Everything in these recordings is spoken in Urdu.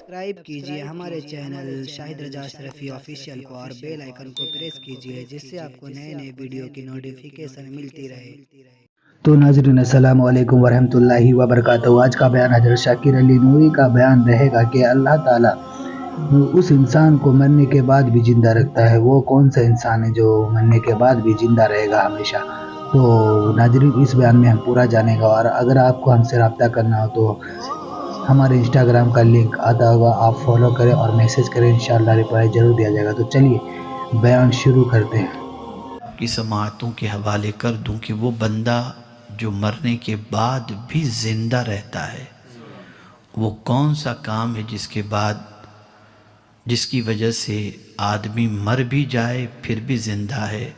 سبسکرائب کیجئے ہمارے چینل شاہد رجا اشرفی آفیشیل کو اور بیل آئیکن کو پریس کیجئے جس سے آپ کو نئے نئے ویڈیو کی نوٹیفیکیشن ملتی رہے۔ تو ناظرین السلام علیکم ورحمۃ اللہ وبرکاتہ۔ آج کا بیان حضرت شاکر علی نوری کا بیان رہے گا کہ اللہ تعالیٰ اس انسان کو مرنے کے بعد بھی زندہ رکھتا ہے۔ وہ کون سا انسان ہے جو مرنے کے بعد بھی زندہ رہے گا ہمیشہ؟ تو ناظرین اس بیان میں ہم پورا جانیں گا، اور اگر آپ کو ہم سے رابطہ کرنا ہو تو ہمارے انسٹاگرام کا لنک آتا ہوگا، آپ فالو کریں اور میسیج کریں، انشاءاللہ رپلائی ضرور دیا جائے گا۔ تو چلیے بیان شروع کرتے ہیں۔ کی سماعتوں کے حوالے کر دوں کہ وہ بندہ جو مرنے کے بعد بھی زندہ رہتا ہے، وہ کون سا کام ہے جس کی وجہ سے آدمی مر بھی جائے پھر بھی زندہ ہے؟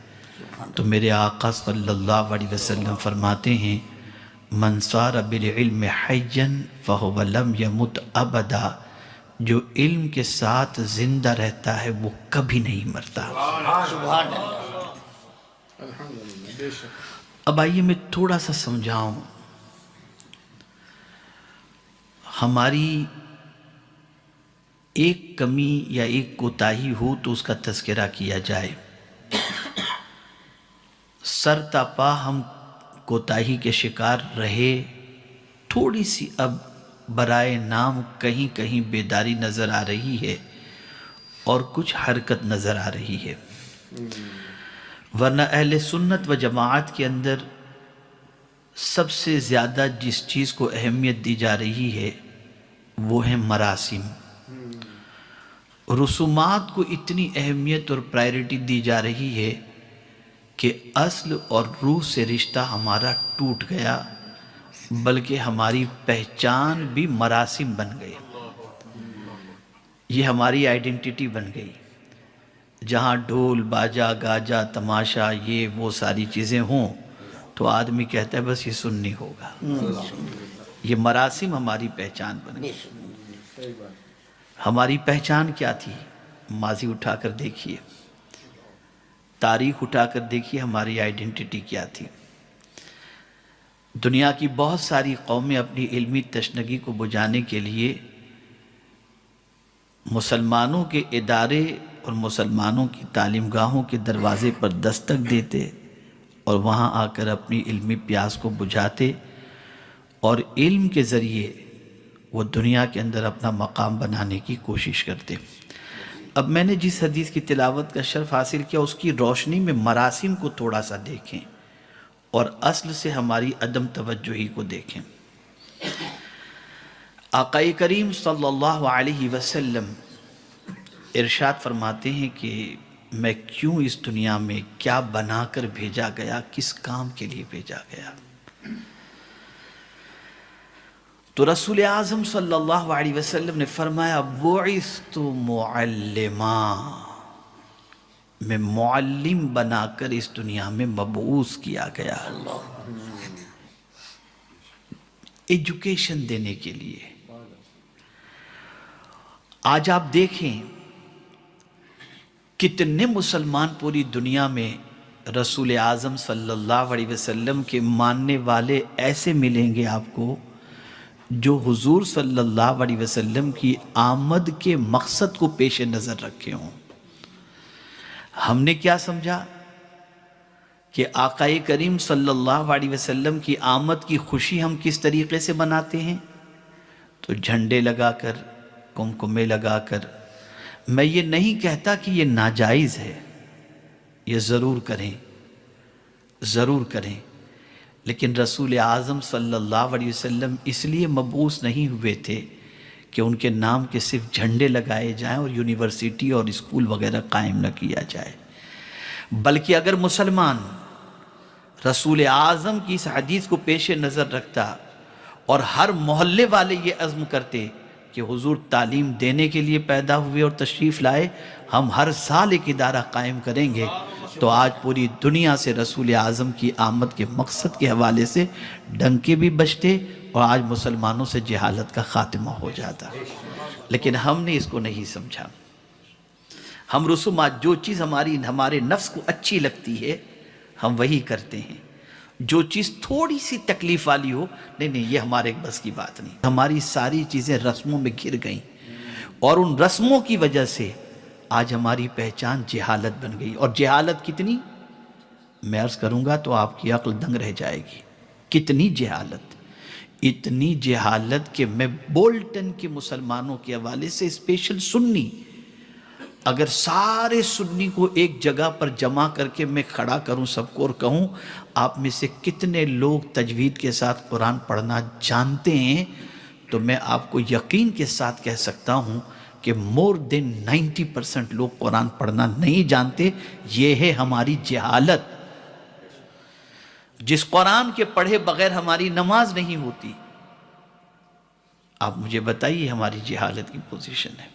تو میرے آقا صلی اللہ علیہ وسلم فرماتے ہیں، من صار بالعلم حیا فہو لم یمت ابدا، جو علم کے ساتھ زندہ رہتا ہے وہ کبھی نہیں مرتا۔ اب آئیے میں تھوڑا سا سمجھاؤں، ہماری ایک کمی یا ایک کوتاہی ہو تو اس کا تذکرہ کیا جائے۔ سر تا پا ہم کوتاہی کے شکار رہے، تھوڑی سی اب برائے نام کہیں کہیں بیداری نظر آ رہی ہے اور کچھ حرکت نظر آ رہی ہے، ورنہ اہل سنت و جماعت کے اندر سب سے زیادہ جس چیز کو اہمیت دی جا رہی ہے وہ ہے مراسم۔ رسومات کو اتنی اہمیت اور پرائرٹی دی جا رہی ہے کہ اصل اور روح سے رشتہ ہمارا ٹوٹ گیا، بلکہ ہماری پہچان بھی مراسم بن گئی، یہ ہماری آئیڈینٹیٹی بن گئی۔ جہاں ڈھول باجا گاجا تماشا یہ وہ ساری چیزیں ہوں تو آدمی کہتا ہے بس یہ سنی ہوگا، یہ مراسم ہماری پہچان بن گئی۔ ہماری پہچان کیا تھی؟ ماضی اٹھا کر دیکھیے، تاریخ اٹھا کر دیکھیے، ہماری آئیڈینٹیٹی کیا تھی۔ دنیا کی بہت ساری قومیں اپنی علمی تشنگی کو بجھانے کے لیے مسلمانوں کے ادارے اور مسلمانوں کی تعلیم گاہوں کے دروازے پر دستک دیتے اور وہاں آ کر اپنی علمی پیاس کو بجھاتے اور علم کے ذریعے وہ دنیا کے اندر اپنا مقام بنانے کی کوشش کرتے۔ اب میں نے جس حدیث کی تلاوت کا شرف حاصل کیا اس کی روشنی میں مراسم کو تھوڑا سا دیکھیں اور اصل سے ہماری عدم توجہی کو دیکھیں۔ آقا کریم صلی اللہ علیہ وسلم ارشاد فرماتے ہیں کہ میں کیوں اس دنیا میں کیا بنا کر بھیجا گیا، کس کام کے لیے بھیجا گیا؟ تو رسول اعظم صلی اللہ علیہ وسلم نے فرمایا بعثت معلما، میں معلم بنا کر اس دنیا میں مبعوث کیا گیا، ایجوکیشن دینے کے لیے۔ آج آپ دیکھیں کتنے مسلمان پوری دنیا میں رسول اعظم صلی اللہ علیہ وسلم کے ماننے والے ایسے ملیں گے آپ کو جو حضور صلی اللہ علیہ وسلم کی آمد کے مقصد کو پیش نظر رکھے ہوں۔ ہم نے کیا سمجھا کہ آقا کریم صلی اللہ علیہ وسلم کی آمد کی خوشی ہم کس طریقے سے مناتے ہیں؟ تو جھنڈے لگا کر، کمکمے لگا کر۔ میں یہ نہیں کہتا کہ یہ ناجائز ہے، یہ ضرور کریں، ضرور کریں، لیکن رسول اعظم صلی اللہ علیہ وسلم اس لیے مبعوث نہیں ہوئے تھے کہ ان کے نام کے صرف جھنڈے لگائے جائیں اور یونیورسٹی اور اسکول وغیرہ قائم نہ کیا جائے، بلکہ اگر مسلمان رسول اعظم کی اس حدیث کو پیش نظر رکھتا اور ہر محلے والے یہ عزم کرتے کہ حضور تعلیم دینے کے لیے پیدا ہوئے اور تشریف لائے، ہم ہر سال ایک ادارہ قائم کریں گے، تو آج پوری دنیا سے رسول اعظم کی آمد کے مقصد کے حوالے سے ڈنکے بھی بجتے اور آج مسلمانوں سے جہالت کا خاتمہ ہو جاتا۔ لیکن ہم نے اس کو نہیں سمجھا۔ ہم رسومات، جو چیز ہمارے نفس کو اچھی لگتی ہے ہم وہی کرتے ہیں، جو چیز تھوڑی سی تکلیف والی ہو نہیں یہ ہمارے بس کی بات نہیں۔ ہماری ساری چیزیں رسموں میں گر گئیں، اور ان رسموں کی وجہ سے آج ہماری پہچان جہالت بن گئی. اور جہالت کتنی، میں عرض کروں گا تو آپ کی عقل دنگ رہ جائے گی. کتنی جہالت، اتنی جہالت کہ میں بولٹن کے مسلمانوں کے حوالے سے اسپیشل سنی، اگر سارے سنی کو ایک جگہ پر جمع کر کے میں کھڑا کروں سب کو اور کہوں آپ میں سے کتنے لوگ تجوید کے ساتھ قرآن پڑھنا جانتے ہیں، تو میں آپ کو یقین کے ساتھ کہہ سکتا ہوں کہ more than 90% لوگ قرآن پڑھنا نہیں جانتے. یہ ہے ہماری جہالت. جس قرآن کے پڑھے بغیر ہماری نماز نہیں ہوتی. آپ مجھے بتائیے ہماری جہالت کی پوزیشن ہے.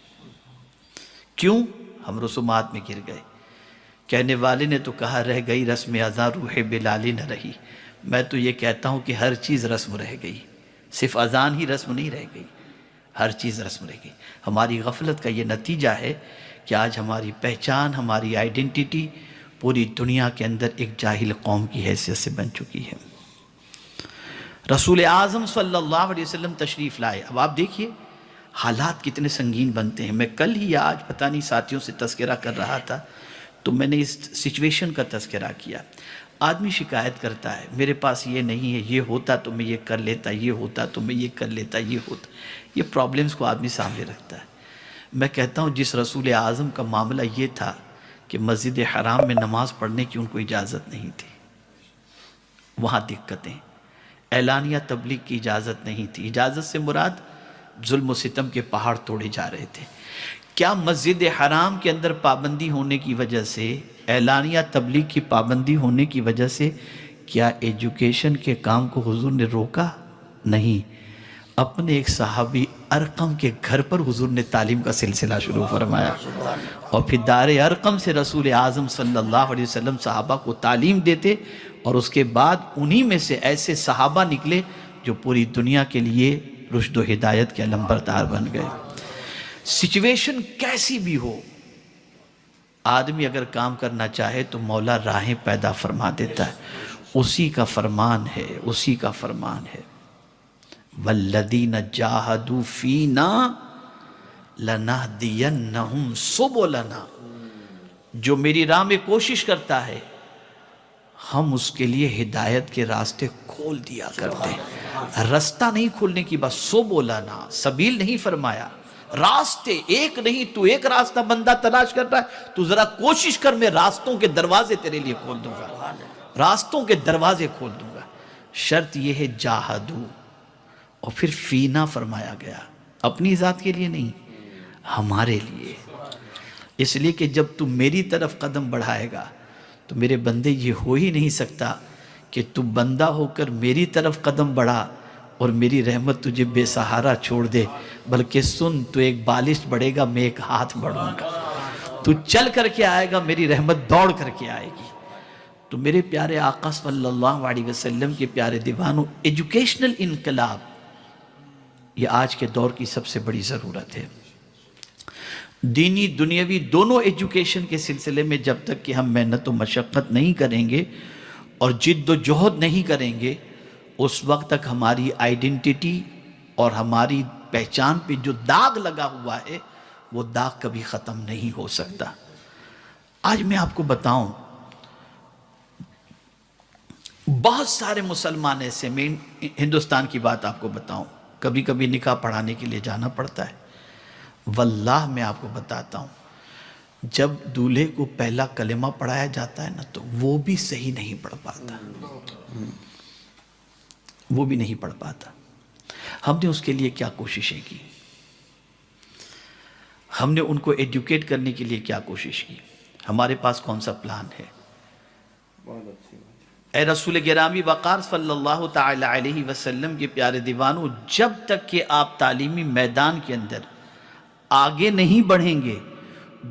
کیوں؟ ہم رسومات میں گر گئے. کہنے والے نے تو کہا رہ گئی رسم اذاں روح بلالی نہ رہی. میں تو یہ کہتا ہوں کہ ہر چیز رسم رہ گئی، صرف اذان ہی رسم نہیں رہ گئی، ہر چیز رسم رہ گئی. ہماری غفلت کا یہ نتیجہ ہے کہ آج ہماری پہچان، ہماری آئیڈینٹیٹی پوری دنیا کے اندر ایک جاہل قوم کی حیثیت سے بن چکی ہے. رسول اعظم صلی اللہ علیہ وسلم تشریف لائے. اب آپ دیکھیے حالات کتنے سنگین بنتے ہیں. میں کل ہی یا آج پتہ نہیں ساتھیوں سے تذکرہ کر رہا تھا تو میں نے اس سچویشن کا تذکرہ کیا. آدمی شکایت کرتا ہے میرے پاس یہ نہیں ہے، یہ ہوتا تو میں یہ کر لیتا، یہ ہوتا تو میں یہ کر لیتا، یہ ہوتا. یہ پرابلمز کو آدمی سامنے رکھتا ہے. میں کہتا ہوں جس رسول اعظم کا معاملہ یہ تھا کہ مسجد حرام میں نماز پڑھنے کی ان کو اجازت نہیں تھی، وہاں دقتیں. اعلانیہ تبلیغ کی اجازت نہیں تھی. اجازت سے مراد ظلم و ستم کے پہاڑ توڑے جا رہے تھے. کیا مسجد حرام کے اندر پابندی ہونے کی وجہ سے، اعلانیہ تبلیغ کی پابندی ہونے کی وجہ سے کیا ایجوکیشن کے کام کو حضور نے روکا؟ نہیں. اپنے ایک صحابی ارقم کے گھر پر حضور نے تعلیم کا سلسلہ شروع فرمایا اور پھر دار ارقم سے رسول اعظم صلی اللہ علیہ وسلم صحابہ کو تعلیم دیتے اور اس کے بعد انہی میں سے ایسے صحابہ نکلے جو پوری دنیا کے لیے رشد و ہدایت کے علمبردار بن گئے. سچویشن کیسی بھی ہو، آدمی اگر کام کرنا چاہے تو مولا راہیں پیدا فرما دیتا ہے. اسی کا فرمان ہے، اسی کا فرمان ہے. والذین جاہدوا فینا لنہدینہم سبلنا. جو میری راہ میں کوشش کرتا ہے ہم اس کے لیے ہدایت کے راستے کھول دیا کرتے ہیں. رستہ نہیں کھولنے کی بات، سبلنا، سبیل نہیں فرمایا، راستے. ایک نہیں، تو ایک راستہ بندہ تلاش کر رہا ہے، تو ذرا کوشش کر، میں راستوں کے دروازے تیرے لیے کھول دوں گا، راستوں کے دروازے کھول دوں گا. شرط یہ ہے جاہدو، اور پھر فینا فرمایا گیا، اپنی ذات کے لیے نہیں، ہمارے لیے. اس لیے کہ جب تو میری طرف قدم بڑھائے گا تو میرے بندے یہ ہو ہی نہیں سکتا کہ تو بندہ ہو کر میری طرف قدم بڑھا اور میری رحمت تجھے بے سہارا چھوڑ دے. بلکہ سن، تو ایک بالش بڑھے گا، میں ایک ہاتھ بڑھوں گا. تو چل کر کے آئے گا، میری رحمت دوڑ کر کے آئے گی. تو میرے پیارے آقا صلی اللہ علیہ وسلم کے پیارے دیوانوں، ایجوکیشنل انقلاب یہ آج کے دور کی سب سے بڑی ضرورت ہے. دینی دنیاوی دونوں ایجوکیشن کے سلسلے میں جب تک کہ ہم محنت و مشقت نہیں کریں گے اور جد و جہد نہیں کریں گے، اس وقت تک ہماری آئیڈینٹیٹی اور ہماری پہچان پہ جو داغ لگا ہوا ہے وہ داغ کبھی ختم نہیں ہو سکتا. آج میں آپ کو بتاؤں، بہت سارے مسلمان ایسے، میں ہندوستان کی بات آپ کو بتاؤں، کبھی کبھی نکاح پڑھانے کے لیے جانا پڑتا ہے. واللہ میں آپ کو بتاتا ہوں، جب دولہے کو پہلا کلمہ پڑھایا جاتا ہے نا تو وہ بھی صحیح نہیں پڑھ پاتا، وہ بھی نہیں پڑھ پاتا. ہم نے اس کے لیے کیا کوششیں کی، ہم نے ان کو ایڈوکیٹ کرنے کے لیے کیا کوشش کی، ہمارے پاس کون سا پلان ہے. اے رسول گرامی وقار صلی اللہ تعالی علیہ وسلم کے پیارے دیوانوں، جب تک کہ آپ تعلیمی میدان کے اندر آگے نہیں بڑھیں گے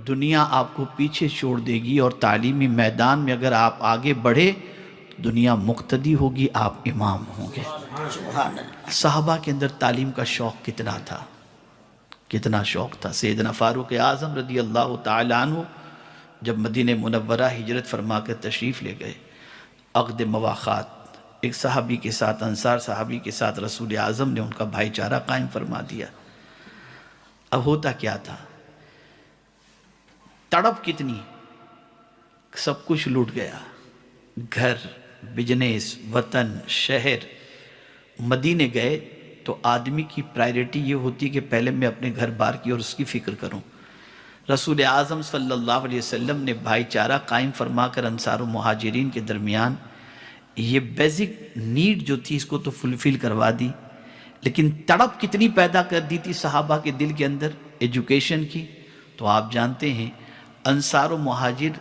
دنیا آپ کو پیچھے چھوڑ دے گی. اور تعلیمی میدان میں اگر آپ آگے بڑھے دنیا مقتدی ہوگی، آپ امام ہوں گے. صحابہ کے اندر تعلیم کا شوق کتنا تھا، کتنا شوق تھا. سیدنا فاروق اعظم رضی اللہ تعالیٰ عنہ جب مدینہ منورہ ہجرت فرما کر تشریف لے گئے، عقد مواخات ایک صحابی کے ساتھ، انصار صحابی کے ساتھ رسول اعظم نے ان کا بھائی چارہ قائم فرما دیا. اب ہوتا کیا تھا، تڑپ کتنی، سب کچھ لوٹ گیا، گھر، بزنس، وطن، شہر۔ مدینے گئے تو آدمی کی پرائرٹی یہ ہوتی کہ پہلے میں اپنے گھر بار کی اور اس کی فکر کروں۔ رسول اعظم صلی اللہ علیہ وسلم نے بھائی چارہ قائم فرما کر انصار و مہاجرین کے درمیان یہ بیسک نیڈ جو تھی اس کو تو فلفل کروا دی، لیکن تڑپ کتنی پیدا کر دی تھی صحابہ کے دل کے اندر ایجوکیشن کی۔ تو آپ جانتے ہیں انصار و مہاجر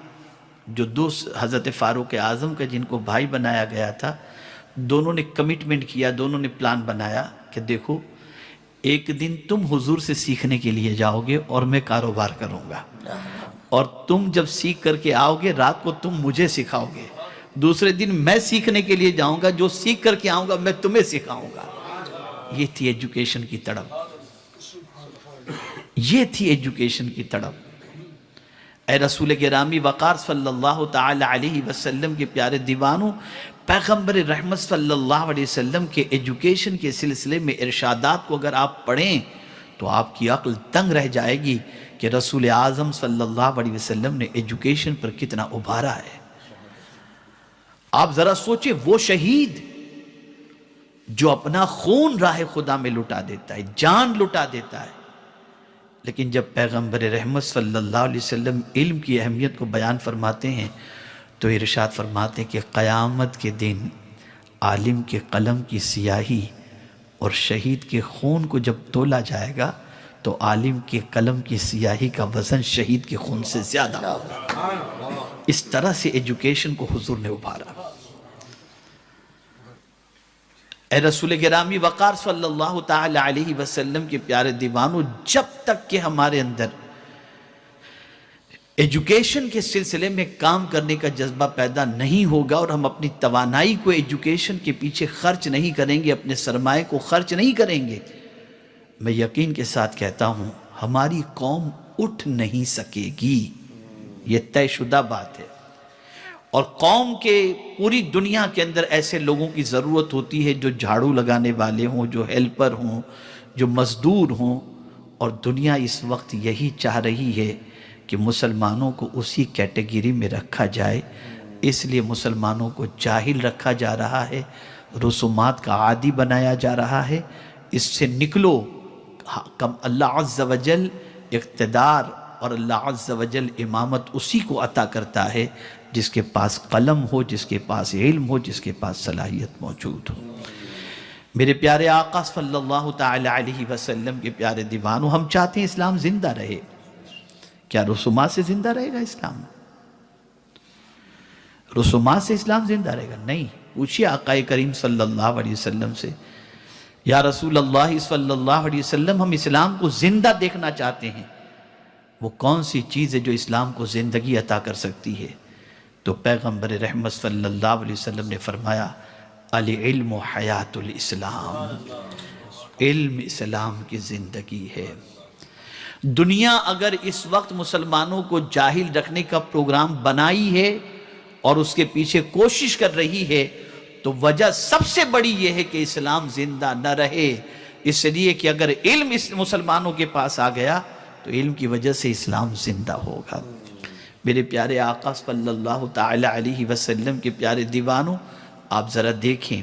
جو دو حضرت فاروق اعظم کا جن کو بھائی بنایا گیا تھا، دونوں نے کمٹمنٹ کیا، دونوں نے پلان بنایا کہ دیکھو ایک دن تم حضور سے سیکھنے کے لیے جاؤ گے اور میں کاروبار کروں گا، اور تم جب سیکھ کر کے آؤ گے رات کو تم مجھے سکھاؤ گے، دوسرے دن میں سیکھنے کے لیے جاؤں گا، جو سیکھ کر کے آؤں گا میں تمہیں سکھاؤں گا۔ یہ تھی ایجوکیشن کی تڑپ، یہ تھی ایجوکیشن کی تڑپ۔ اے رسول گرامی وقار صلی اللہ تعالی علیہ وسلم کے پیارے دیوانوں، پیغمبر رحمت صلی اللہ علیہ وسلم کے ایجوکیشن کے سلسلے میں ارشادات کو اگر آپ پڑھیں تو آپ کی عقل تنگ رہ جائے گی کہ رسول اعظم صلی اللہ علیہ وسلم نے ایجوکیشن پر کتنا ابھارا ہے۔ آپ ذرا سوچیں، وہ شہید جو اپنا خون راہ خدا میں لٹا دیتا ہے، جان لٹا دیتا ہے، لیکن جب پیغمبر رحمت صلی اللہ علیہ وسلم علم کی اہمیت کو بیان فرماتے ہیں تو ارشاد فرماتے ہیں کہ قیامت کے دن عالم کے قلم کی سیاہی اور شہید کے خون کو جب تولا جائے گا تو عالم کے قلم کی سیاہی کا وزن شہید کے خون سے زیادہ ہوگا۔ اس طرح سے ایجوکیشن کو حضور نے ابھارا۔ اے رسول گرامی وقار صلی اللہ تعالی علیہ وسلم کے پیارے دیوانوں، جب تک کہ ہمارے اندر ایجوکیشن کے سلسلے میں کام کرنے کا جذبہ پیدا نہیں ہوگا اور ہم اپنی توانائی کو ایجوکیشن کے پیچھے خرچ نہیں کریں گے، اپنے سرمائے کو خرچ نہیں کریں گے، میں یقین کے ساتھ کہتا ہوں ہماری قوم اٹھ نہیں سکے گی۔ یہ طے شدہ بات ہے، اور قوم کے پوری دنیا کے اندر ایسے لوگوں کی ضرورت ہوتی ہے جو جھاڑو لگانے والے ہوں، جو ہیلپر ہوں، جو مزدور ہوں، اور دنیا اس وقت یہی چاہ رہی ہے کہ مسلمانوں کو اسی کیٹیگری میں رکھا جائے، اس لیے مسلمانوں کو جاہل رکھا جا رہا ہے، رسومات کا عادی بنایا جا رہا ہے۔ اس سے نکلو، اللہ عز و جل اقتدار اور اللہ عز و جل امامت اسی کو عطا کرتا ہے جس کے پاس قلم ہو، جس کے پاس علم ہو، جس کے پاس صلاحیت موجود ہو۔ میرے پیارے آقا صلی اللہ تعالی علیہ وسلم کے پیارے دیوانوں، ہم چاہتے ہیں اسلام زندہ رہے۔ کیا رسومات سے زندہ رہے گا اسلام؟ رسومات سے اسلام زندہ رہے گا؟ نہیں۔ پوچھئے آقا کریم صلی اللہ علیہ وسلم سے، یا رسول اللہ صلی اللہ علیہ وسلم، ہم اسلام کو زندہ دیکھنا چاہتے ہیں، وہ کون سی چیز ہے جو اسلام کو زندگی عطا کر سکتی ہے؟ تو پیغمبر رحمت صلی اللہ علیہ وسلم نے فرمایا، العلم حیات الاسلام، علم اسلام کی زندگی ہے۔ دنیا اگر اس وقت مسلمانوں کو جاہل رکھنے کا پروگرام بنائی ہے اور اس کے پیچھے کوشش کر رہی ہے تو وجہ سب سے بڑی یہ ہے کہ اسلام زندہ نہ رہے، اس لیے کہ اگر علم اس مسلمانوں کے پاس آ گیا تو علم کی وجہ سے اسلام زندہ ہوگا۔ میرے پیارے آقا صلی اللہ تعالی علیہ وسلم کے پیارے دیوانوں، آپ ذرا دیکھیں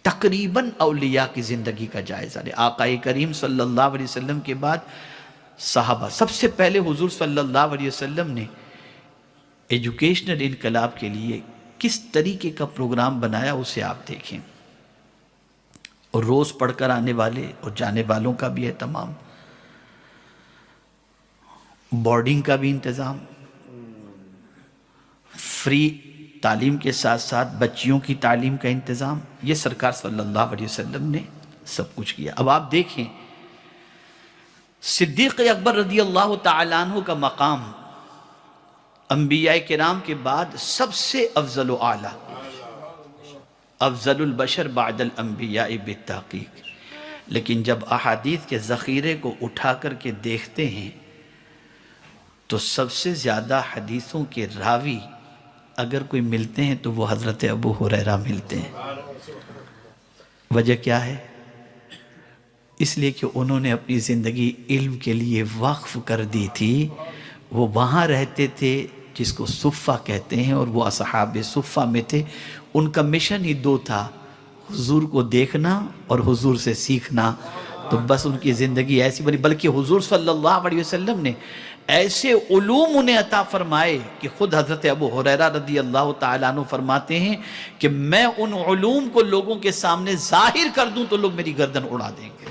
تقریباً اولیاء کی زندگی کا جائزہ لیں۔ آقا کریم صلی اللہ علیہ وسلم کے بعد صحابہ، سب سے پہلے حضور صلی اللہ علیہ وسلم نے ایجوکیشنل انقلاب کے لیے کس طریقے کا پروگرام بنایا اسے آپ دیکھیں، اور روز پڑھ کر آنے والے اور جانے والوں کا بھی اہتمام، بورڈنگ کا بھی انتظام، فری تعلیم کے ساتھ ساتھ بچیوں کی تعلیم کا انتظام، یہ سرکار صلی اللہ علیہ وسلم نے سب کچھ کیا۔ اب آپ دیکھیں صدیق اکبر رضی اللہ تعالیٰ عنہ کا مقام انبیاء کرام کے بعد سب سے افضل و اعلیٰ، افضل البشر بعد الانبیاء بالتحقیق، لیکن جب احادیث کے ذخیرے کو اٹھا کر کے دیکھتے ہیں تو سب سے زیادہ حدیثوں کے راوی اگر کوئی ملتے ہیں تو وہ حضرت ابو ہریرہ ملتے ہیں۔ وجہ کیا ہے؟ اس لیے کہ انہوں نے اپنی زندگی علم کے لیے وقف کر دی تھی. وہ وہاں رہتے تھے جس کو صفہ کہتے ہیں، اور وہ اصحاب صفہ میں تھے. ان کا مشن ہی دو تھا، حضور کو دیکھنا اور حضور سے سیکھنا. تو بس ان کی زندگی ایسی بنی. بلکہ حضور صلی اللہ علیہ وسلم نے ایسے علوم انہیں عطا فرمائے کہ خود حضرت ابو ہریرہ رضی اللہ تعالیٰ عنہ فرماتے ہیں کہ میں ان علوم کو لوگوں کے سامنے ظاہر کر دوں تو لوگ میری گردن اڑا دیں گے.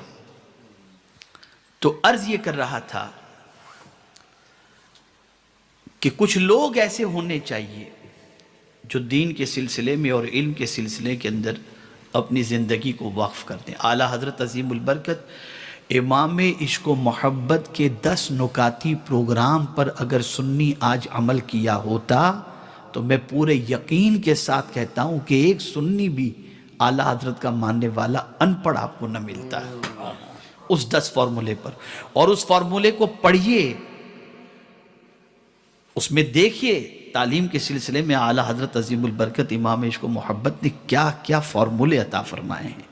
تو عرض یہ کر رہا تھا کہ کچھ لوگ ایسے ہونے چاہیے جو دین کے سلسلے میں اور علم کے سلسلے کے اندر اپنی زندگی کو وقف کر دیں. اعلیٰ حضرت عظیم البرکت امام عشق و محبت کے 10 نکاتی پروگرام پر اگر سنی آج عمل کیا ہوتا تو میں پورے یقین کے ساتھ کہتا ہوں کہ ایک سنی بھی اعلیٰ حضرت کا ماننے والا ان پڑھ آپ کو نہ ملتا ہے اس 10 فارمولے پر. اور اس فارمولے کو پڑھیے، اس میں دیکھیے تعلیم کے سلسلے میں اعلیٰ حضرت عظیم البرکت امام عشق و محبت نے کیا کیا فارمولے عطا فرمائے ہیں.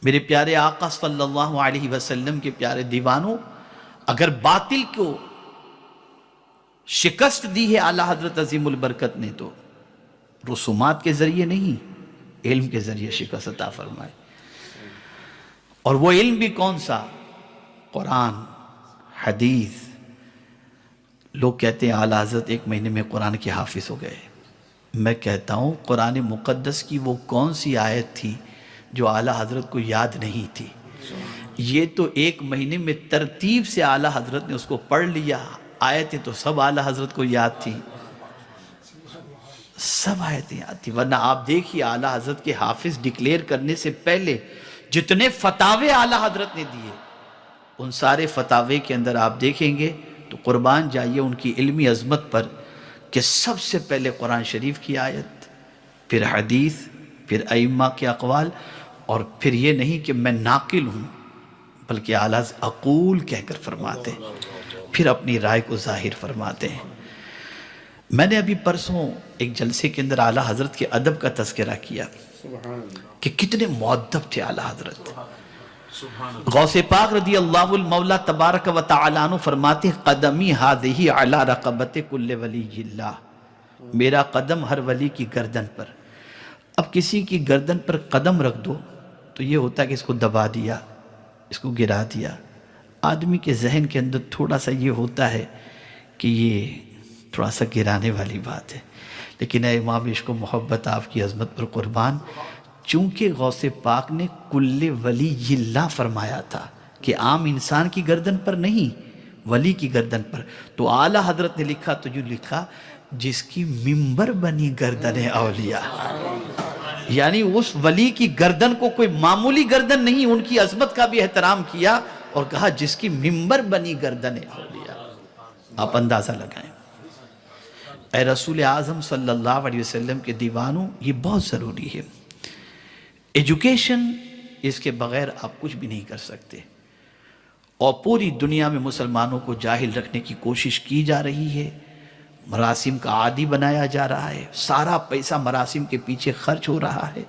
میرے پیارے آقا صلی اللہ علیہ وسلم کے پیارے دیوانوں، اگر باطل کو شکست دی ہے اعلیٰ حضرت عظیم البرکت نے تو رسومات کے ذریعے نہیں، علم کے ذریعے شکست عطا فرمائے. اور وہ علم بھی کون سا؟ قرآن، حدیث. لوگ کہتے ہیں اعلیٰ حضرت 1 مہینے میں قرآن کے حافظ ہو گئے. میں کہتا ہوں قرآن مقدس کی وہ کون سی آیت تھی جو اعلیٰ حضرت کو یاد نہیں تھی؟ یہ تو 1 مہینے میں ترتیب سے اعلیٰ حضرت نے اس کو پڑھ لیا. آیتیں تو سب اعلیٰ حضرت کو یاد تھی، سب آیتیں یاد تھی. ورنہ آپ دیکھیے اعلیٰ حضرت کے حافظ ڈکلیئر کرنے سے پہلے جتنے فتاوے اعلیٰ حضرت نے دیے، ان سارے فتاوے کے اندر آپ دیکھیں گے تو قربان جائیے ان کی علمی عظمت پر کہ سب سے پہلے قرآن شریف کی آیت، پھر حدیث، پھر ائمہ کے اقوال، اور پھر یہ نہیں کہ میں ناقل ہوں بلکہ اعلیٰ اقول کہہ کر فرماتے ہیں، پھر اپنی رائے کو ظاہر فرماتے ہیں. میں نے ابھی پرسوں ایک جلسے کے اندر اعلیٰ حضرت کے ادب کا تذکرہ کیا کہ کتنے مؤدب تھے اعلیٰ حضرت. غوث پاک رضی اللہ المولا تبارک و تعالیٰ عنہ فرماتے ہیں قدمی ہذہ علی رقبت کل ولی اللہ، میرا قدم ہر ولی کی گردن پر. اب کسی کی گردن پر قدم رکھ دو تو یہ ہوتا ہے کہ اس کو دبا دیا، اس کو گرا دیا. آدمی کے ذہن کے اندر تھوڑا سا یہ ہوتا ہے کہ یہ تھوڑا سا گرانے والی بات ہے. لیکن اے امام عشق و محبت آپ کی عظمت پر قربان، چونکہ غوث پاک نے کل ولی اللہ فرمایا تھا کہ عام انسان کی گردن پر نہیں، ولی کی گردن پر، تو اعلیٰ حضرت نے لکھا تو جو لکھا جس کی منبر بنی گردن اولیاء، یعنی اس ولی کی گردن کو کوئی معمولی گردن نہیں، ان کی عظمت کا بھی احترام کیا اور کہا جس کی منبر بنی گردن اولیاء. آپ اندازہ لگائیں. اے رسول اعظم صلی اللہ علیہ وسلم کے دیوانوں، یہ بہت ضروری ہے. ایجوکیشن، اس کے بغیر آپ کچھ بھی نہیں کر سکتے. اور پوری دنیا میں مسلمانوں کو جاہل رکھنے کی کوشش کی جا رہی ہے، مراسم کا عادی بنایا جا رہا ہے، سارا پیسہ مراسم کے پیچھے خرچ ہو رہا ہے،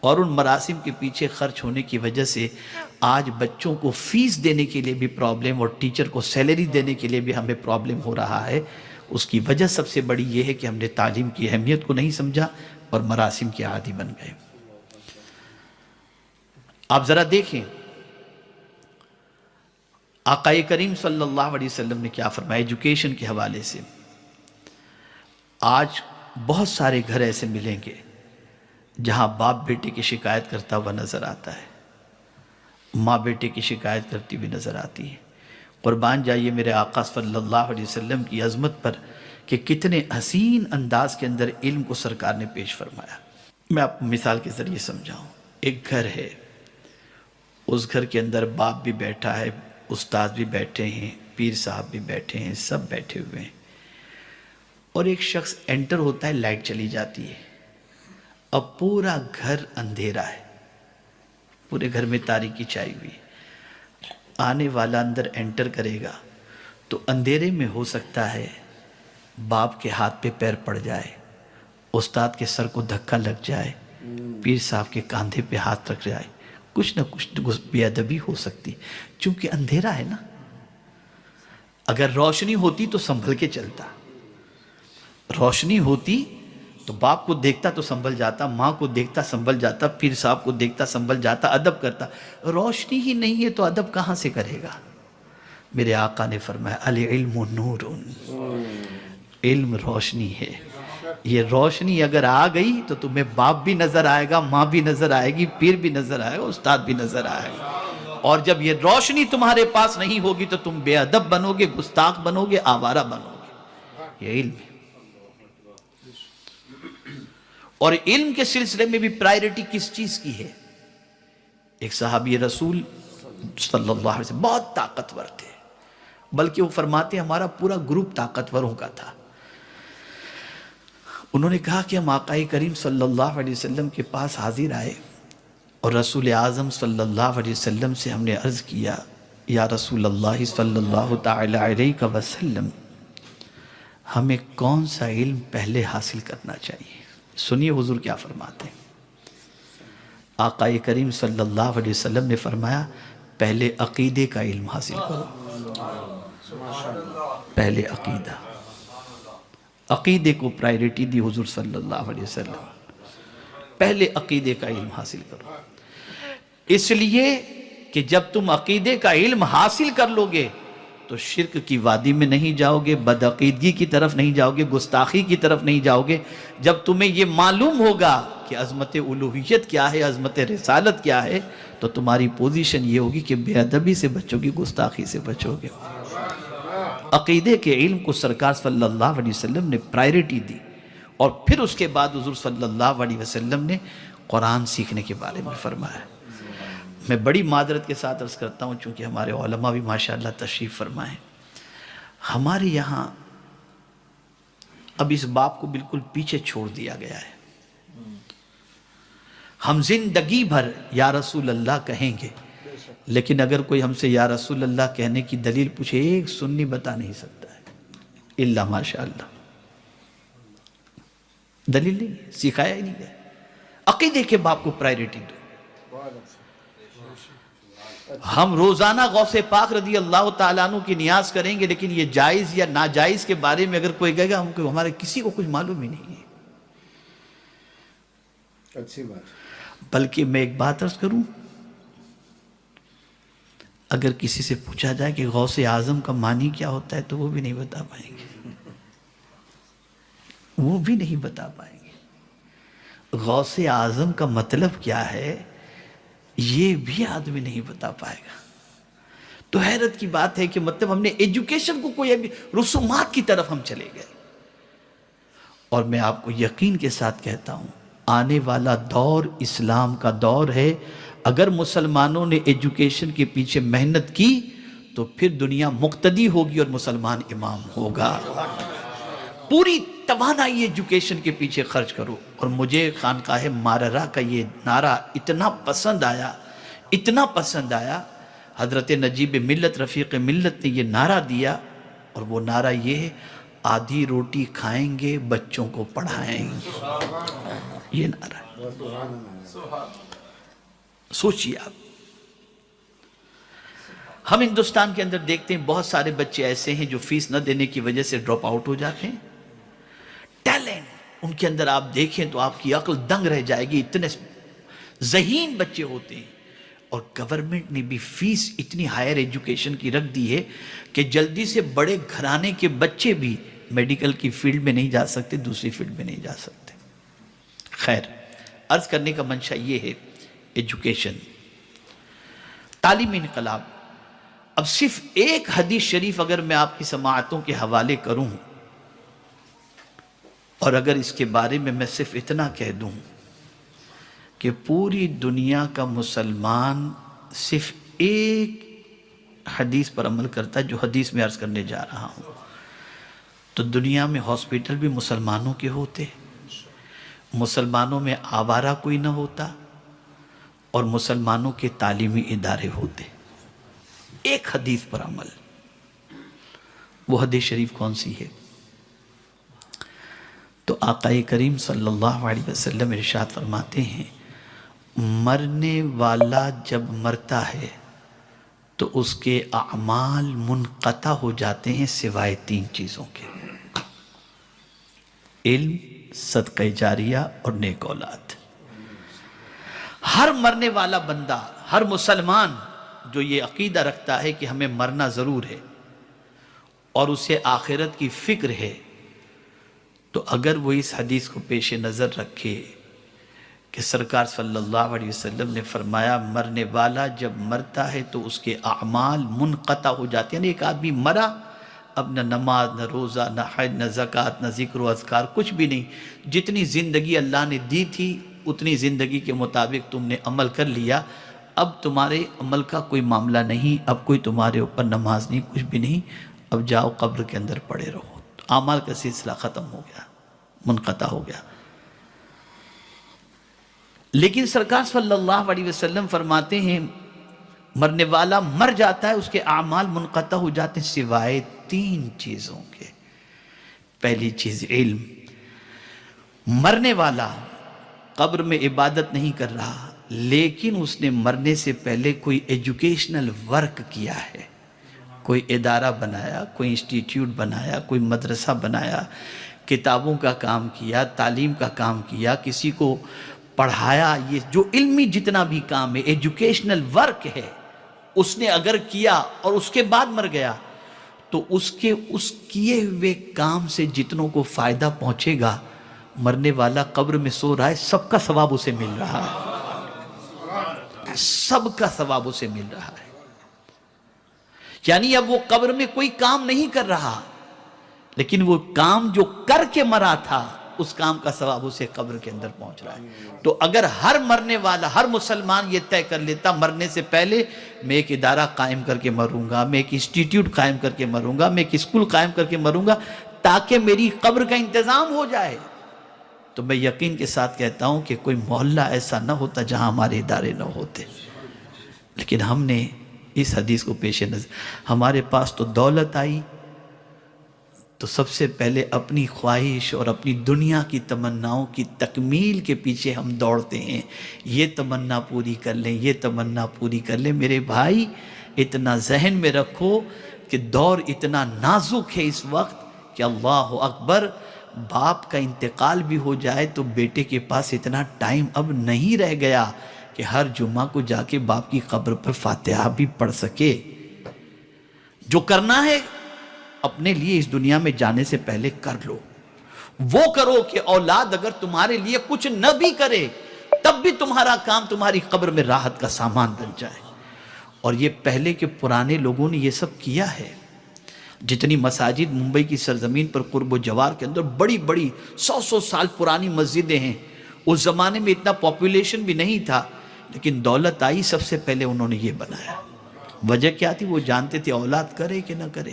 اور ان مراسم کے پیچھے خرچ ہونے کی وجہ سے آج بچوں کو فیس دینے کے لیے بھی پرابلم اور ٹیچر کو سیلری دینے کے لیے بھی ہمیں پرابلم ہو رہا ہے. اس کی وجہ سب سے بڑی یہ ہے کہ ہم نے تعلیم کی اہمیت کو نہیں سمجھا اور مراسم کے عادی بن گئے. آپ ذرا دیکھیں آقا کریم صلی اللہ علیہ وسلم نے کیا فرمایا ایجوکیشن کے حوالے سے. آج بہت سارے گھر ایسے ملیں گے جہاں باپ بیٹے کی شکایت کرتا ہوا نظر آتا ہے، ماں بیٹے کی شکایت کرتی ہوئی نظر آتی ہے. قربان جائیے میرے آقا صلی اللہ علیہ وسلم کی عظمت پر کہ کتنے حسین انداز کے اندر علم کو سرکار نے پیش فرمایا. میں آپ کو مثال کے ذریعے سمجھاؤں. ایک گھر ہے، اس گھر کے اندر باپ بھی بیٹھا ہے، استاد بھی بیٹھے ہیں، پیر صاحب بھی بیٹھے ہیں، سب بیٹھے ہوئے ہیں. اور ایک شخص انٹر ہوتا ہے، لائٹ چلی جاتی ہے. اب پورا گھر اندھیرا ہے، پورے گھر میں تاریکی چھائی ہوئی. آنے والا اندر انٹر کرے گا تو اندھیرے میں ہو سکتا ہے باپ کے ہاتھ پہ پیر پڑ جائے، استاد کے سر کو دھکا لگ جائے، پیر صاحب کے کاندھے پہ ہاتھ رکھ جائے. کچھ نہ کچھ بے ادبی ہو سکتی، چونکہ اندھیرا ہے نا. اگر روشنی ہوتی تو سنبھل کے چلتا، روشنی ہوتی تو باپ کو دیکھتا تو سنبھل جاتا، ماں کو دیکھتا سنبھل جاتا، پیر صاحب کو دیکھتا سنبھل جاتا، ادب کرتا. روشنی ہی نہیں ہے تو ادب کہاں سے کرے گا؟ میرے آقا نے فرمایا العلم نور، علم روشنی ہے. یہ روشنی اگر آ گئی تو تمہیں باپ بھی نظر آئے گا، ماں بھی نظر آئے گی، پیر بھی نظر آئے گا، استاد بھی نظر آئے گا. اور جب یہ روشنی تمہارے پاس نہیں ہوگی تو تم بے ادب بنو گے، گستاخ بنو گے، آوارہ بنو گے. یہ علم ہے. اور علم کے سلسلے میں بھی پرائیورٹی کس چیز کی ہے؟ ایک صحابی رسول صلی اللہ علیہ وسلم بہت طاقتور تھے، بلکہ وہ فرماتے ہیں ہمارا پورا گروپ طاقتوروں کا تھا. انہوں نے کہا کہ ہم آقا کریم صلی اللہ علیہ وسلم کے پاس حاضر آئے اور رسول اعظم صلی اللہ علیہ وسلم سے ہم نے عرض کیا یا رسول اللہ صلی اللہ تعالی علیہ وسلم، ہمیں کون سا علم پہلے حاصل کرنا چاہیے؟ سنیے حضور کیا فرماتے ہیں. آقا کریم صلی اللہ علیہ وسلم نے فرمایا پہلے عقیدے کا علم حاصل کرو. پہلے عقیدہ، عقیدے کو پرائیورٹی دی حضور صلی اللہ علیہ وسلم. پہلے عقیدے کا علم حاصل کرو، اس لیے کہ جب تم عقیدے کا علم حاصل کر لو گے تو شرک کی وادی میں نہیں جاؤ گے، بدعقیدگی کی طرف نہیں جاؤ گے، گستاخی کی طرف نہیں جاؤ گے. جب تمہیں یہ معلوم ہوگا کہ عظمت الوہیت کیا ہے، عظمت رسالت کیا ہے، تو تمہاری پوزیشن یہ ہوگی کہ بے ادبی سے بچو گے، گستاخی سے بچو گے. عقیدے کے علم کو سرکار صلی اللہ علیہ وسلم نے پرائیورٹی دی، اور پھر اس کے بعد حضور صلی اللہ علیہ وسلم نے قرآن سیکھنے کے بارے میں فرمایا. میں بڑی معذرت کے ساتھ عرض کرتا ہوں چونکہ ہمارے علماء بھی ماشاءاللہ تشریف فرمائیں. ہمارے یہاں اب اس باب کو بالکل پیچھے چھوڑ دیا گیا ہے. ہم زندگی بھر یا رسول اللہ کہیں گے، لیکن اگر کوئی ہم سے یا رسول اللہ کہنے کی دلیل پوچھے ایک سنی بتا نہیں سکتا ہے الا ماشاءاللہ. دلیل نہیں، سکھایا ہی نہیں گیا. عقیدے کے باب کو پرائیورٹی دو. ہم روزانہ غوث پاک رضی اللہ تعالیٰ عنہ کی نیاز کریں گے، لیکن یہ جائز یا ناجائز کے بارے میں اگر کوئی کہے گا ہمارے کسی کو کچھ معلوم ہی نہیں ہے. اچھی بات. بلکہ میں ایک بات عرض کروں، اگر کسی سے پوچھا جائے کہ غوث اعظم کا معنی کیا ہوتا ہے تو وہ بھی نہیں بتا پائیں گے، وہ بھی نہیں بتا پائیں گے. غوث اعظم کا مطلب کیا ہے یہ بھی آدمی نہیں بتا پائے گا. تو حیرت کی بات ہے کہ مطلب ہم نے ایجوکیشن کو کوئی رسومات کی طرف ہم چلے گئے. اور میں آپ کو یقین کے ساتھ کہتا ہوں آنے والا دور اسلام کا دور ہے. اگر مسلمانوں نے ایجوکیشن کے پیچھے محنت کی تو پھر دنیا مقتدی ہوگی اور مسلمان امام ہوگا. پوری توانائی ایجوکیشن کے پیچھے خرچ کرو. اور مجھے خانقاہ ماررہ کا یہ نعرہ اتنا پسند آیا. حضرت نجیب ملت رفیق ملت نے یہ نعرہ دیا، اور وہ نعرہ یہ ہے آدھی روٹی کھائیں گے بچوں کو پڑھائیں گے. یہ نعرہ ہے. سوچیے آپ، ہم ہندوستان کے اندر دیکھتے ہیں بہت سارے بچے ایسے ہیں جو فیس نہ دینے کی وجہ سے ڈراپ آؤٹ ہو جاتے ہیں. ٹیلنٹ ان کے اندر آپ دیکھیں تو آپ کی عقل دنگ رہ جائے گی، اتنے ذہین بچے ہوتے ہیں. اور گورنمنٹ نے بھی فیس اتنی ہائر ایجوکیشن کی رکھ دی ہے کہ جلدی سے بڑے گھرانے کے بچے بھی میڈیکل کی فیلڈ میں نہیں جا سکتے، دوسری فیلڈ میں نہیں جا سکتے. خیر، عرض کرنے کا منشا یہ ہے ایجوکیشن، تعلیمی انقلاب. اب صرف ایک حدیث شریف اگر میں آپ کی سماعتوں کے حوالے کروں، اور اگر اس کے بارے میں صرف اتنا کہہ دوں کہ پوری دنیا کا مسلمان صرف ایک حدیث پر عمل کرتا ہے جو حدیث میں عرض کرنے جا رہا ہوں، تو دنیا میں ہاسپیٹل بھی مسلمانوں کے ہوتے، مسلمانوں میں آوارہ کوئی نہ ہوتا، اور مسلمانوں کے تعلیمی ادارے ہوتے. ایک حدیث پر عمل. وہ حدیث شریف کون سی ہے؟ تو آقا کریم صلی اللہ علیہ وسلم ارشاد فرماتے ہیں مرنے والا جب مرتا ہے تو اس کے اعمال منقطع ہو جاتے ہیں سوائے 3 چیزوں کے: علم، صدقہ جاریہ اور نیک اولاد۔ ہر مرنے والا بندہ، ہر مسلمان جو یہ عقیدہ رکھتا ہے کہ ہمیں مرنا ضرور ہے اور اسے آخرت کی فکر ہے، تو اگر وہ اس حدیث کو پیش نظر رکھے کہ سرکار صلی اللہ علیہ وسلم نے فرمایا مرنے والا جب مرتا ہے تو اس کے اعمال منقطع ہو جاتے ہیں، یعنی ایک آدمی مرا، اب نہ نماز، نہ روزہ، نہ حج، نہ زکوٰۃ، نہ ذکر و اذکار، کچھ بھی نہیں، جتنی زندگی اللہ نے دی تھی اتنی زندگی کے مطابق تم نے عمل کر لیا، اب تمہارے عمل کا کوئی معاملہ نہیں، اب کوئی تمہارے اوپر نماز نہیں، کچھ بھی نہیں، اب جاؤ قبر کے اندر پڑے رہو۔ اعمال کا سلسلہ ختم ہو گیا، منقطع ہو گیا۔ لیکن سرکار صلی اللہ علیہ وسلم فرماتے ہیں مرنے والا مر جاتا ہے، اس کے اعمال منقطع ہو جاتے ہیں سوائے 3 چیزوں کے۔ پہلی چیز علم، مرنے والا قبر میں عبادت نہیں کر رہا لیکن اس نے مرنے سے پہلے کوئی ایجوکیشنل ورک کیا ہے، کوئی ادارہ بنایا، کوئی انسٹیٹیوٹ بنایا، کوئی مدرسہ بنایا، کتابوں کا کام کیا، تعلیم کا کام کیا، کسی کو پڑھایا، یہ جو علمی جتنا بھی کام ہے، ایجوکیشنل ورک ہے، اس نے اگر کیا اور اس کے بعد مر گیا تو اس کیے ہوئے کام سے جتنوں کو فائدہ پہنچے گا، مرنے والا قبر میں سو رہا ہے، سب کا ثواب اسے مل رہا ہے، سب کا ثواب اسے مل رہا ہے۔ یعنی اب وہ قبر میں کوئی کام نہیں کر رہا لیکن وہ کام جو کر کے مرا تھا اس کام کا ثواب اسے قبر کے اندر پہنچ رہا ہے۔ تو اگر ہر مرنے والا، ہر مسلمان یہ طے کر لیتا مرنے سے پہلے میں ایک ادارہ قائم کر کے مروں گا، میں ایک انسٹیٹیوٹ قائم کر کے مروں گا، میں ایک اسکول قائم کر کے مروں گا تاکہ میری قبر کا انتظام ہو جائے، تو میں یقین کے ساتھ کہتا ہوں کہ کوئی محلہ ایسا نہ ہوتا جہاں ہمارے ادارے نہ ہوتے۔ لیکن ہم نے اس حدیث کو پیش نظر، ہمارے پاس تو دولت آئی تو سب سے پہلے اپنی خواہش اور اپنی دنیا کی تمناؤں کی تکمیل کے پیچھے ہم دوڑتے ہیں، یہ تمنا پوری کر لیں، یہ تمنا پوری کر لیں۔ میرے بھائی اتنا ذہن میں رکھو کہ دور اتنا نازک ہے اس وقت کہ اللہ اکبر، باپ کا انتقال بھی ہو جائے تو بیٹے کے پاس اتنا ٹائم اب نہیں رہ گیا کہ ہر جمعہ کو جا کے باپ کی قبر پر فاتحہ بھی پڑھ سکے۔ جو کرنا ہے اپنے لیے اس دنیا میں جانے سے پہلے کر لو، وہ کرو کہ اولاد اگر تمہارے لیے کچھ نہ بھی کرے تب بھی تمہارا کام تمہاری قبر میں راحت کا سامان بن جائے۔ اور یہ پہلے کے پرانے لوگوں نے یہ سب کیا ہے۔ جتنی مساجد ممبئی کی سرزمین پر قرب و جوار کے اندر بڑی بڑی 100 سال پرانی مسجدیں ہیں، اس زمانے میں اتنا پاپولیشن بھی نہیں تھا لیکن دولت آئی سب سے پہلے انہوں نے یہ بنایا۔ وجہ کیا تھی؟ وہ جانتے تھے اولاد کرے کہ نہ کرے،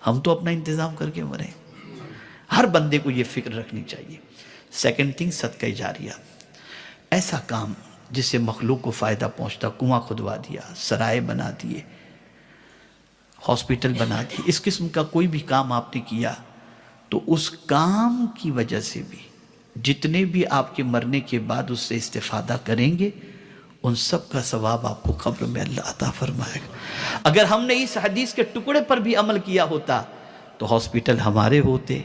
ہم تو اپنا انتظام کر کے مریں۔ ہر بندے کو یہ فکر رکھنی چاہیے۔ سیکنڈ تھنگ، صدقہ جاریہ، ایسا کام جس سے مخلوق کو فائدہ پہنچتا، کنواں کھدوا دیا، سرائے بنا دیے، ہاسپٹل بنا دیے، اس قسم کا کوئی بھی کام آپ نے کیا تو اس کام کی وجہ سے بھی جتنے بھی آپ کے مرنے کے بعد اس سے استفادہ کریں گے ان سب کا ثواب آپ کو قبر میں اللہ عطا فرمائے گا۔ اگر ہم نے اس حدیث کے ٹکڑے پر بھی عمل کیا ہوتا تو ہاسپٹل ہمارے ہوتے،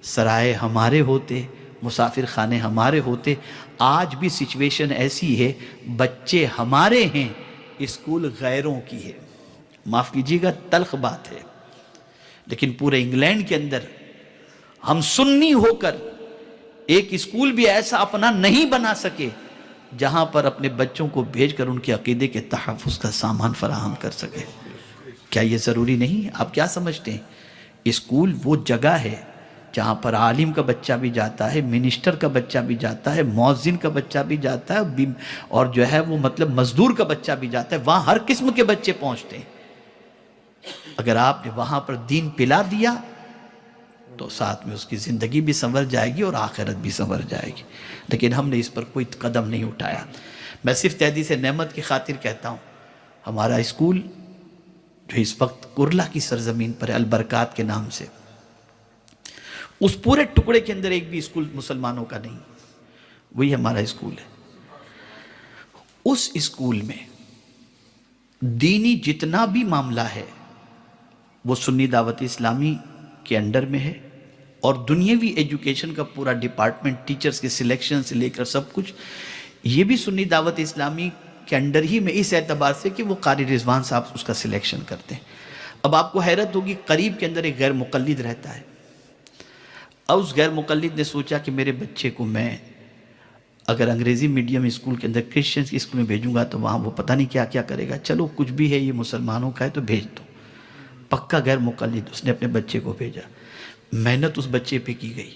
سرائے ہمارے ہوتے، مسافر خانے ہمارے ہوتے۔ آج بھی سچویشن ایسی ہے، بچے ہمارے ہیں، اسکول غیروں کی ہے۔ معاف کیجیے گا، تلخ بات ہے، لیکن پورے انگلینڈ کے اندر ہم سنی ہو کر ایک اسکول بھی ایسا اپنا نہیں بنا سکے جہاں پر اپنے بچوں کو بھیج کر ان کے عقیدے کے تحفظ کا سامان فراہم کر سکے۔ کیا یہ ضروری نہیں؟ آپ کیا سمجھتے ہیں؟ اسکول وہ جگہ ہے جہاں پر عالم کا بچہ بھی جاتا ہے، منسٹر کا بچہ بھی جاتا ہے، مؤذن کا بچہ بھی جاتا ہے، اور جو ہے وہ مطلب مزدور کا بچہ بھی جاتا ہے، وہاں ہر قسم کے بچے پہنچتے ہیں۔ اگر آپ نے وہاں پر دین پلا دیا تو ساتھ میں اس کی زندگی بھی سنور جائے گی اور آخرت بھی سنور جائے گی، لیکن ہم نے اس پر کوئی قدم نہیں اٹھایا۔ میں صرف تحدیث نعمت کی خاطر کہتا ہوں، ہمارا اسکول جو اس وقت کرلا کی سرزمین پر ہے، البرکات کے نام سے، اس پورے ٹکڑے کے اندر ایک بھی اسکول مسلمانوں کا نہیں، وہی ہمارا اسکول ہے۔ اس اسکول میں دینی جتنا بھی معاملہ ہے وہ سنی دعوت اسلامی کے انڈر میں ہے، اور دنیاوی ایجوکیشن کا پورا ڈپارٹمنٹ، ٹیچرز کے سلیکشن سے لے کر سب کچھ یہ بھی سنی دعوت اسلامی کے انڈر ہی میں، اس اعتبار سے کہ وہ قاری رضوان صاحب اس کا سلیکشن کرتے ہیں۔ اب آپ کو حیرت ہوگی، قریب کے اندر ایک غیر مقلد رہتا ہے، اور اس غیر مقلد نے سوچا کہ میرے بچے کو میں اگر انگریزی میڈیم اسکول کے اندر کرسچنس کی اسکول میں بھیجوں گا تو وہاں وہ پتہ نہیں کیا کیا کرے گا، چلو کچھ بھی ہے یہ مسلمانوں کا ہے تو بھیج دو۔ پکا غیر مقلد، اس نے اپنے بچے کو بھیجا، محنت اس بچے پہ کی گئی،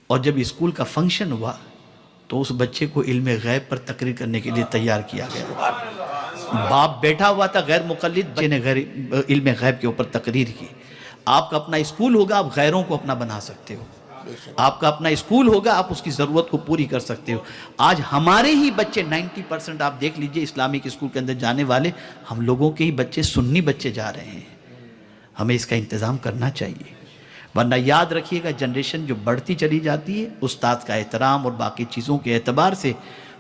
اور جب اسکول کا فنکشن ہوا تو اس بچے کو علم غیب پر تقریر کرنے کے لیے تیار کیا گیا۔ باپ بیٹھا ہوا تھا غیر مقلد، بچے نے علم غیب کے اوپر تقریر کی۔ آپ کا اپنا اسکول ہوگا، آپ غیروں کو اپنا بنا سکتے ہو، آپ کا اپنا اسکول ہوگا، آپ اس کی ضرورت کو پوری کر سکتے ہو۔ آج ہمارے ہی بچے 90% آپ دیکھ لیجئے اسلامک اسکول کے اندر جانے والے ہم لوگوں کے ہی بچے، سنی بچے جا رہے ہیں۔ ہمیں اس کا انتظام کرنا چاہیے، ورنہ یاد رکھیے گا جنریشن جو بڑھتی چلی جاتی ہے، استاد کا احترام اور باقی چیزوں کے اعتبار سے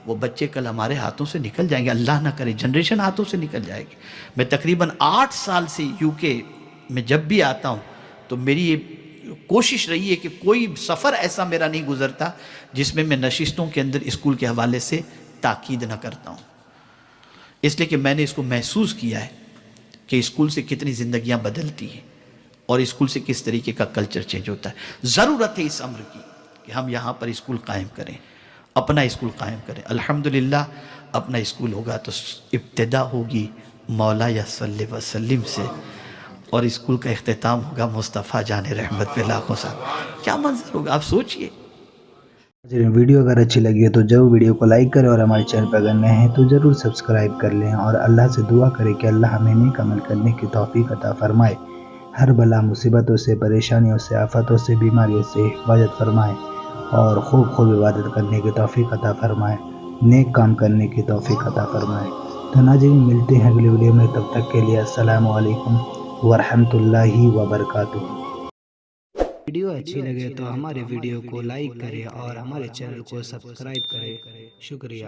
وہ بچے کل ہمارے ہاتھوں سے نکل جائیں گے، اللہ نہ کرے جنریشن ہاتھوں سے نکل جائے گی۔ میں تقریباً 8 سال سے UK میں جب بھی آتا ہوں تو میری یہ کوشش رہی ہے کہ کوئی سفر ایسا میرا نہیں گزرتا جس میں نشستوں کے اندر اسکول کے حوالے سے تاکید نہ کرتا ہوں، اس لیے کہ میں نے اس کو محسوس کیا ہے کہ اسکول سے کتنی زندگیاں بدلتی ہیں اور اسکول سے کس طریقے کا کلچر چینج ہوتا ہے۔ ضرورت ہے اس امر کی کہ ہم یہاں پر اسکول قائم کریں، اپنا اسکول قائم کریں۔ الحمدللہ اپنا اسکول ہوگا تو ابتدا ہوگی مولا یا صلی وسلم سے، اور اسکول کا اختتام ہوگا مصطفیٰ جان رحمت پہ لاکھوں صاحب۔ کیا منظر ہوگا آپ سوچئے۔ ویڈیو اگر اچھی لگی ہے تو ضرور ویڈیو کو لائک کریں، اور ہمارے چینل پر اگر نئے ہیں تو ضرور سبسکرائب کر لیں، اور اللہ سے دعا کریں کہ اللہ ہمیں نیک عمل کرنے کی توفیق عطا فرمائے، ہر بلا مصیبتوں سے، پریشانیوں سے، آفتوں سے، بیماریوں سے حفاظت فرمائے، اور خوب عبادت کرنے کی توفیق عطا فرمائے، نیک کام کرنے کی توفیق عطا فرمائے۔ تو ناظرین ملتے ہیں اگلی ویڈیو میں، تب تک کے لیے السلام علیکم ورحمۃ اللہ وبرکاتہ۔ ویڈیو اچھی لگے تو ہمارے ویڈیو کو لائک کریں اور ہمارے چینل کو سبسکرائب کریں۔ شکریہ۔